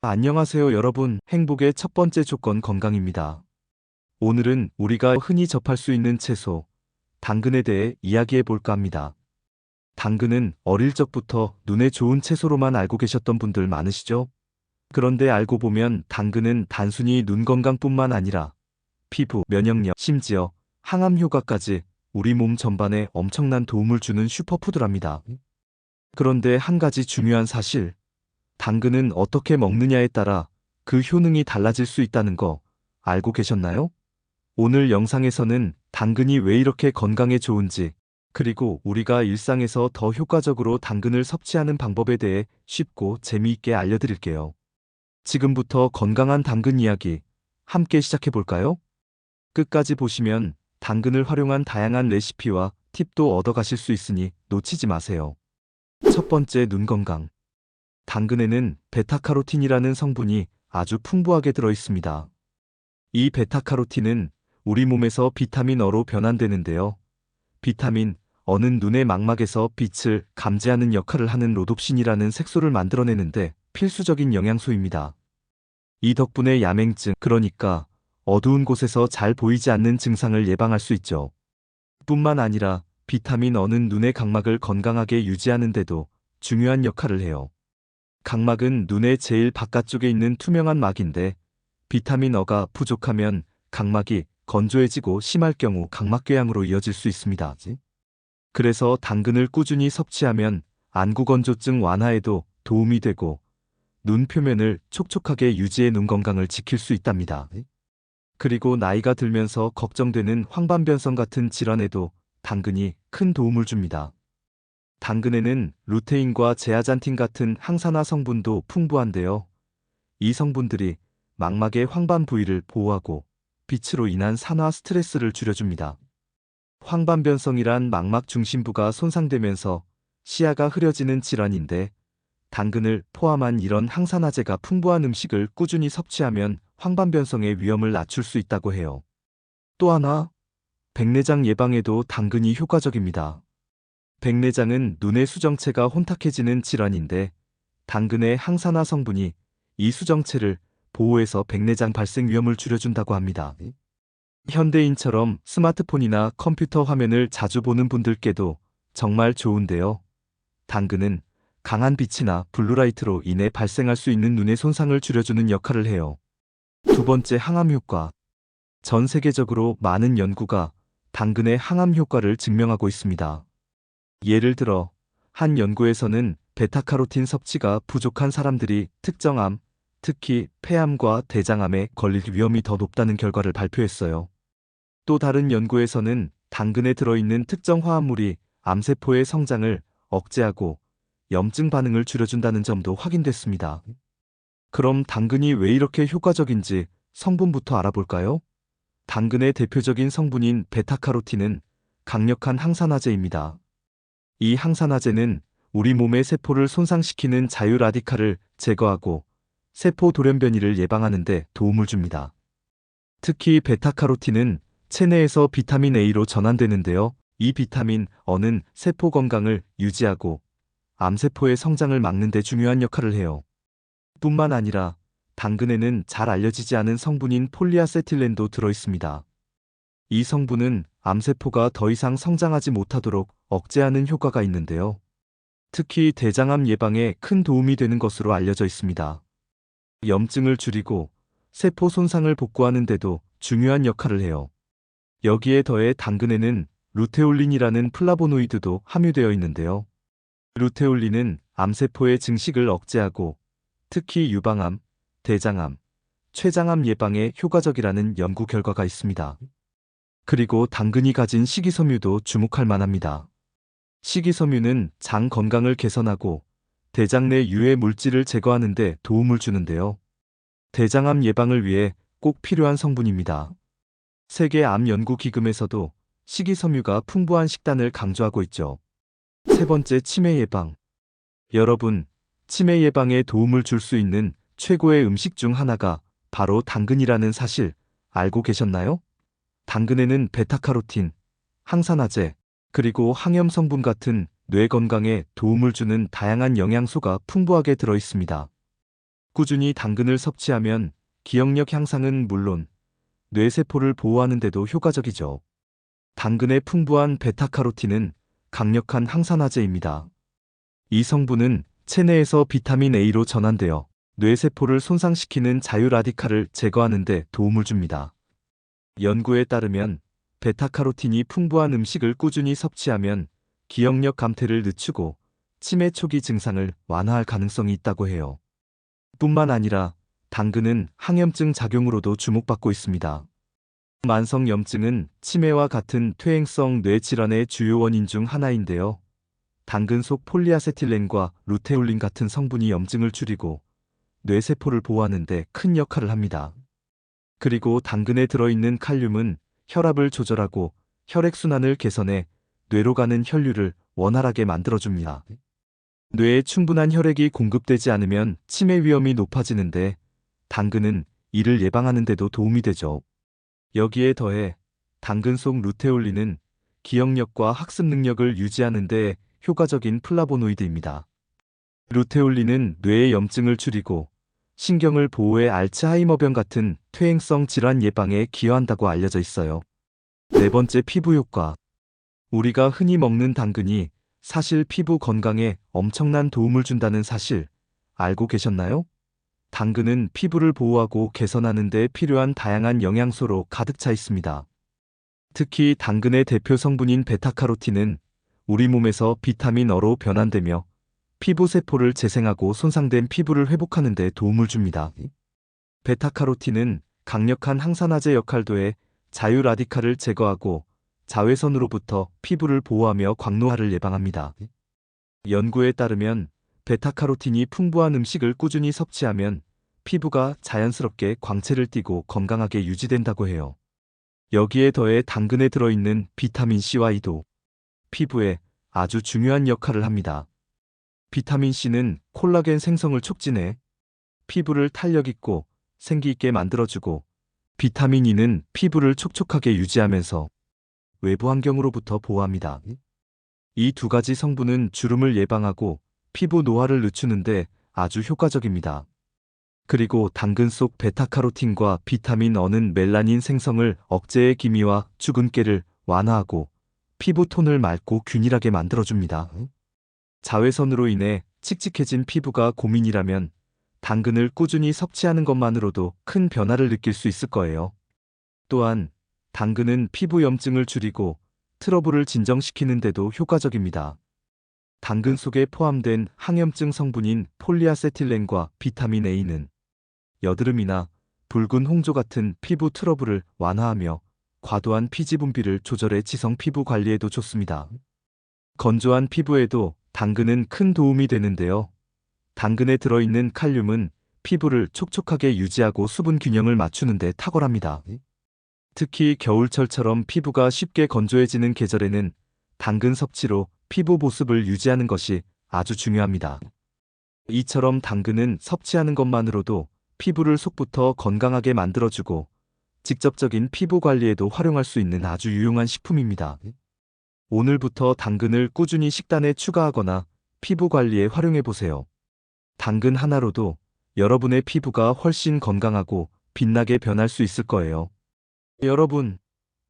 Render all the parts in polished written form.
안녕하세요 여러분. 행복의 첫 번째 조건 건강입니다. 오늘은 우리가 흔히 접할 수 있는 채소, 당근에 대해 이야기해 볼까 합니다. 당근은 어릴 적부터 눈에 좋은 채소로만 알고 계셨던 분들 많으시죠? 그런데 알고 보면 당근은 단순히 눈 건강뿐만 아니라 피부, 면역력, 심지어 항암 효과까지 우리 몸 전반에 엄청난 도움을 주는 슈퍼푸드랍니다. 그런데 한 가지 중요한 사실, 당근은 어떻게 먹느냐에 따라 그 효능이 달라질 수 있다는 거 알고 계셨나요? 오늘 영상에서는 당근이 왜 이렇게 건강에 좋은지, 그리고 우리가 일상에서 더 효과적으로 당근을 섭취하는 방법에 대해 쉽고 재미있게 알려드릴게요. 지금부터 건강한 당근 이야기 함께 시작해 볼까요? 끝까지 보시면 당근을 활용한 다양한 레시피와 팁도 얻어가실 수 있으니 놓치지 마세요. 첫 번째, 눈 건강. 당근에는 베타카로틴이라는 성분이 아주 풍부하게 들어 있습니다. 이 베타카로틴은 우리 몸에서 비타민 어로 변환되는데요. 비타민 어는 눈의 망막에서 빛을 감지하는 역할을 하는 로놉신이라는 색소를 만들어내는데 필수적인 영양소입니다. 이 덕분에 야맹증, 그러니까 어두운 곳에서 잘 보이지 않는 증상을 예방할 수 있죠. 뿐만 아니라 비타민 어는 눈의 각막을 건강하게 유지하는 데도 중요한 역할을 해요. 각막은 눈의 제일 바깥쪽에 있는 투명한 막인데 비타민 어가 부족하면 각막이 건조해지고 심할 경우 각막궤양으로 이어질 수 있습니다. 그래서 당근을 꾸준히 섭취하면 안구건조증 완화에도 도움이 되고 눈 표면을 촉촉하게 유지해 눈 건강을 지킬 수 있답니다. 그리고 나이가 들면서 걱정되는 황반변성 같은 질환에도 당근이 큰 도움을 줍니다. 당근에는 루테인과 제아잔틴 같은 항산화 성분도 풍부한데요. 이 성분들이 망막의 황반 부위를 보호하고 빛으로 인한 산화 스트레스를 줄여줍니다. 황반변성이란 망막 중심부가 손상되면서 시야가 흐려지는 질환인데 당근을 포함한 이런 항산화제가 풍부한 음식을 꾸준히 섭취하면 황반변성의 위험을 낮출 수 있다고 해요. 또 하나, 백내장 예방에도 당근이 효과적입니다. 백내장은 눈의 수정체가 혼탁해지는 질환인데 당근의 항산화 성분이 이 수정체를 보호해서 백내장 발생 위험을 줄여준다고 합니다. 현대인처럼 스마트폰이나 컴퓨터 화면을 자주 보는 분들께도 정말 좋은데요. 당근은 강한 빛이나 블루라이트로 인해 발생할 수 있는 눈의 손상을 줄여주는 역할을 해요. 두 번째, 항암 효과. 전 세계적으로 많은 연구가 당근의 항암 효과를 증명하고 있습니다. 예를 들어 한 연구에서는 베타카로틴 섭취가 부족한 사람들이 특정 암, 특히 폐암과 대장암에 걸릴 위험이 더 높다는 결과를 발표했어요. 또 다른 연구에서는 당근에 들어있는 특정 화합물이 암세포의 성장을 억제하고 염증 반응을 줄여준다는 점도 확인됐습니다. 그럼 당근이 왜 이렇게 효과적인지 성분부터 알아볼까요? 당근의 대표적인 성분인 베타카로틴은 강력한 항산화제입니다. 이 항산화제는 우리 몸의 세포를 손상시키는 자유라디칼을 제거하고 세포 돌연변이를 예방하는 데 도움을 줍니다. 특히 베타카로틴은 체내에서 비타민 A로 전환되는데요. 이 비타민 어는 세포 건강을 유지하고 암세포의 성장을 막는 데 중요한 역할을 해요. 뿐만 아니라 당근에는 잘 알려지지 않은 성분인 폴리아세틸렌도 들어있습니다. 이 성분은 암세포가 더 이상 성장하지 못하도록 억제하는 효과가 있는데요. 특히 대장암 예방에 큰 도움이 되는 것으로 알려져 있습니다. 염증을 줄이고 세포 손상을 복구하는 데도 중요한 역할을 해요. 여기에 더해 당근에는 루테올린이라는 플라보노이드도 함유되어 있는데요. 루테올린은 암세포의 증식을 억제하고 특히 유방암, 대장암, 췌장암 예방에 효과적이라는 연구 결과가 있습니다. 그리고 당근이 가진 식이섬유도 주목할 만합니다. 식이섬유는 장 건강을 개선하고 대장 내 유해 물질을 제거하는 데 도움을 주는데요. 대장암 예방을 위해 꼭 필요한 성분입니다. 세계암연구기금에서도 식이섬유가 풍부한 식단을 강조하고 있죠. 세 번째, 치매 예방. 여러분, 치매 예방에 도움을 줄 수 있는 최고의 음식 중 하나가 바로 당근이라는 사실 알고 계셨나요? 당근에는 베타카로틴, 항산화제, 그리고 항염 성분 같은 뇌 건강에 도움을 주는 다양한 영양소가 풍부하게 들어 있습니다. 꾸준히 당근을 섭취하면 기억력 향상은 물론 뇌세포를 보호하는 데도 효과적이죠. 당근의 풍부한 베타카로틴은 강력한 항산화제입니다. 이 성분은 체내에서 비타민 A로 전환되어 뇌세포를 손상시키는 자유라디칼을 제거하는 데 도움을 줍니다. 연구에 따르면 베타카로틴이 풍부한 음식을 꾸준히 섭취하면 기억력 감퇴를 늦추고 치매 초기 증상을 완화할 가능성이 있다고 해요. 뿐만 아니라 당근은 항염증 작용으로도 주목받고 있습니다. 만성염증은 치매와 같은 퇴행성 뇌질환의 주요 원인 중 하나인데요. 당근 속 폴리아세틸렌과 루테올린 같은 성분이 염증을 줄이고 뇌세포를 보호하는 데 큰 역할을 합니다. 그리고 당근에 들어있는 칼륨은 혈압을 조절하고 혈액순환을 개선해 뇌로 가는 혈류를 원활하게 만들어줍니다. 뇌에 충분한 혈액이 공급되지 않으면 치매 위험이 높아지는데 당근은 이를 예방하는 데도 도움이 되죠. 여기에 더해 당근 속 루테올린은 기억력과 학습 능력을 유지하는 데 효과적인 플라보노이드입니다. 루테올린은 뇌의 염증을 줄이고 신경을 보호해 알츠하이머병 같은 퇴행성 질환 예방에 기여한다고 알려져 있어요. 네 번째, 피부 효과. 우리가 흔히 먹는 당근이 사실 피부 건강에 엄청난 도움을 준다는 사실 알고 계셨나요? 당근은 피부를 보호하고 개선하는 데 필요한 다양한 영양소로 가득 차 있습니다. 특히 당근의 대표 성분인 베타카로틴은 우리 몸에서 비타민 어로 변환되며 피부 세포를 재생하고 손상된 피부를 회복하는 데 도움을 줍니다. 베타카로틴은 강력한 항산화제 역할도 해 자유라디칼을 제거하고 자외선으로부터 피부를 보호하며 광노화를 예방합니다. 연구에 따르면 베타카로틴이 풍부한 음식을 꾸준히 섭취하면 피부가 자연스럽게 광채를 띠고 건강하게 유지된다고 해요. 여기에 더해 당근에 들어있는 비타민 C와 E도 피부에 아주 중요한 역할을 합니다. 비타민 C는 콜라겐 생성을 촉진해 피부를 탄력 있고 생기 있게 만들어주고, 비타민 E는 피부를 촉촉하게 유지하면서 외부 환경으로부터 보호합니다. 이 두 가지 성분은 주름을 예방하고 피부 노화를 늦추는데 아주 효과적입니다. 그리고 당근 속 베타카로틴과 비타민 E는 멜라닌 생성을 억제해 기미와 주근깨를 완화하고 피부 톤을 맑고 균일하게 만들어줍니다. 자외선으로 인해 칙칙해진 피부가 고민이라면 당근을 꾸준히 섭취하는 것만으로도 큰 변화를 느낄 수 있을 거예요. 또한 당근은 피부 염증을 줄이고 트러블을 진정시키는 데도 효과적입니다. 당근 속에 포함된 항염증 성분인 폴리아세틸렌과 비타민 A는 여드름이나 붉은 홍조 같은 피부 트러블을 완화하며 과도한 피지 분비를 조절해 지성 피부 관리에도 좋습니다. 건조한 피부에도 당근은 큰 도움이 되는데요. 당근에 들어있는 칼륨은 피부를 촉촉하게 유지하고 수분 균형을 맞추는 데 탁월합니다. 특히 겨울철처럼 피부가 쉽게 건조해지는 계절에는 당근 섭취로 피부 보습을 유지하는 것이 아주 중요합니다. 이처럼 당근은 섭취하는 것만으로도 피부를 속부터 건강하게 만들어주고 직접적인 피부 관리에도 활용할 수 있는 아주 유용한 식품입니다. 오늘부터 당근을 꾸준히 식단에 추가하거나 피부 관리에 활용해 보세요. 당근 하나로도 여러분의 피부가 훨씬 건강하고 빛나게 변할 수 있을 거예요. 여러분,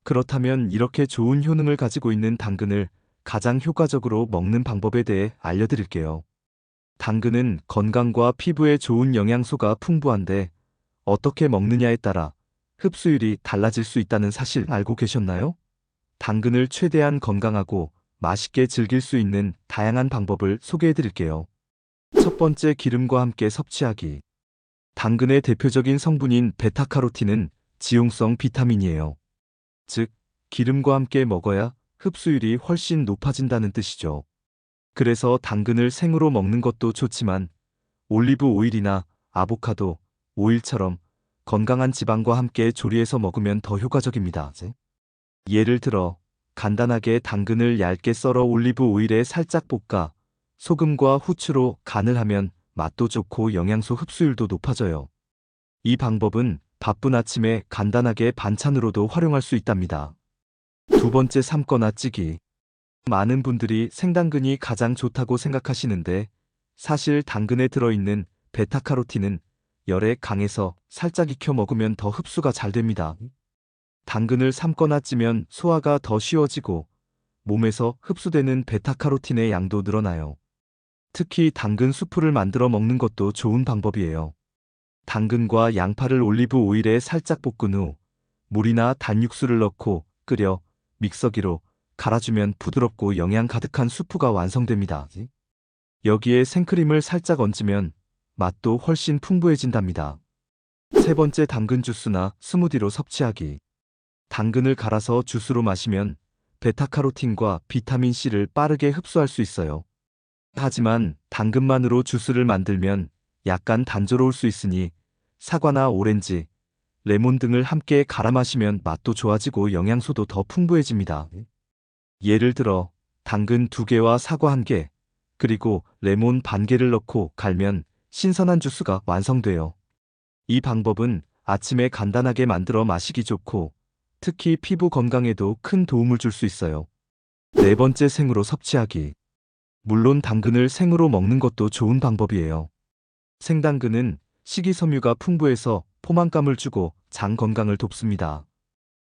그렇다면 이렇게 좋은 효능을 가지고 있는 당근을 가장 효과적으로 먹는 방법에 대해 알려드릴게요. 당근은 건강과 피부에 좋은 영양소가 풍부한데 어떻게 먹느냐에 따라 흡수율이 달라질 수 있다는 사실 알고 계셨나요? 당근을 최대한 건강하고 맛있게 즐길 수 있는 다양한 방법을 소개해드릴게요. 첫 번째, 기름과 함께 섭취하기. 당근의 대표적인 성분인 베타카로틴은 지용성 비타민이에요. 즉, 기름과 함께 먹어야 흡수율이 훨씬 높아진다는 뜻이죠. 그래서 당근을 생으로 먹는 것도 좋지만 올리브 오일이나 아보카도, 오일처럼 건강한 지방과 함께 조리해서 먹으면 더 효과적입니다. 예를 들어 간단하게 당근을 얇게 썰어 올리브 오일에 살짝 볶아 소금과 후추로 간을 하면 맛도 좋고 영양소 흡수율도 높아져요. 이 방법은 바쁜 아침에 간단하게 반찬으로도 활용할 수 있답니다. 두 번째, 삶거나 찌기. 많은 분들이 생당근이 가장 좋다고 생각하시는데 사실 당근에 들어있는 베타카로틴은 열에 강해서 살짝 익혀 먹으면 더 흡수가 잘 됩니다. 당근을 삶거나 찌면 소화가 더 쉬워지고 몸에서 흡수되는 베타카로틴의 양도 늘어나요. 특히 당근 수프를 만들어 먹는 것도 좋은 방법이에요. 당근과 양파를 올리브 오일에 살짝 볶은 후 물이나 단육수를 넣고 끓여 믹서기로 갈아주면 부드럽고 영양 가득한 수프가 완성됩니다. 여기에 생크림을 살짝 얹으면 맛도 훨씬 풍부해진답니다. 세 번째, 당근 주스나 스무디로 섭취하기. 당근을 갈아서 주스로 마시면 베타카로틴과 비타민C를 빠르게 흡수할 수 있어요. 하지만 당근만으로 주스를 만들면 약간 단조로울 수 있으니 사과나 오렌지, 레몬 등을 함께 갈아 마시면 맛도 좋아지고 영양소도 더 풍부해집니다. 예를 들어 당근 2개와 사과 1개, 그리고 레몬 반 개를 넣고 갈면 신선한 주스가 완성돼요. 이 방법은 아침에 간단하게 만들어 마시기 좋고 특히 피부 건강에도 큰 도움을 줄 수 있어요. 네 번째, 생으로 섭취하기. 물론 당근을 생으로 먹는 것도 좋은 방법이에요. 생당근은 식이섬유가 풍부해서 포만감을 주고 장 건강을 돕습니다.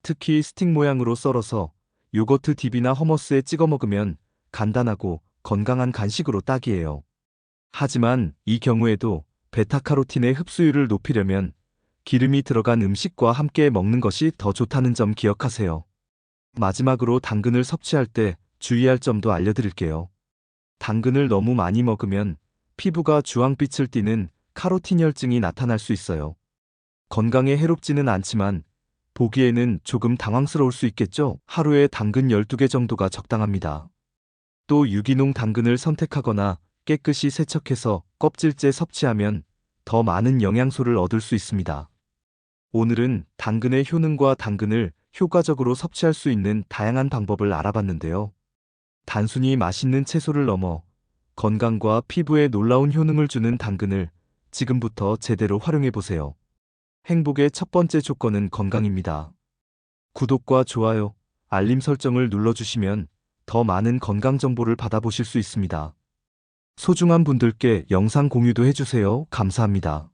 특히 스틱 모양으로 썰어서 요거트 딥이나 허머스에 찍어 먹으면 간단하고 건강한 간식으로 딱이에요. 하지만 이 경우에도 베타카로틴의 흡수율을 높이려면 기름이 들어간 음식과 함께 먹는 것이 더 좋다는 점 기억하세요. 마지막으로 당근을 섭취할 때 주의할 점도 알려드릴게요. 당근을 너무 많이 먹으면 피부가 주황빛을 띠는 카로티�혈증이 나타날 수 있어요. 건강에 해롭지는 않지만 보기에는 조금 당황스러울 수 있겠죠? 하루에 당근 12개 정도가 적당합니다. 또 유기농 당근을 선택하거나 깨끗이 세척해서 껍질째 섭취하면 더 많은 영양소를 얻을 수 있습니다. 오늘은 당근의 효능과 당근을 효과적으로 섭취할 수 있는 다양한 방법을 알아봤는데요. 단순히 맛있는 채소를 넘어 건강과 피부에 놀라운 효능을 주는 당근을 지금부터 제대로 활용해 보세요. 행복의 첫 번째 조건은 건강입니다. 구독과 좋아요, 알림 설정을 눌러주시면 더 많은 건강 정보를 받아보실 수 있습니다. 소중한 분들께 영상 공유도 해주세요. 감사합니다.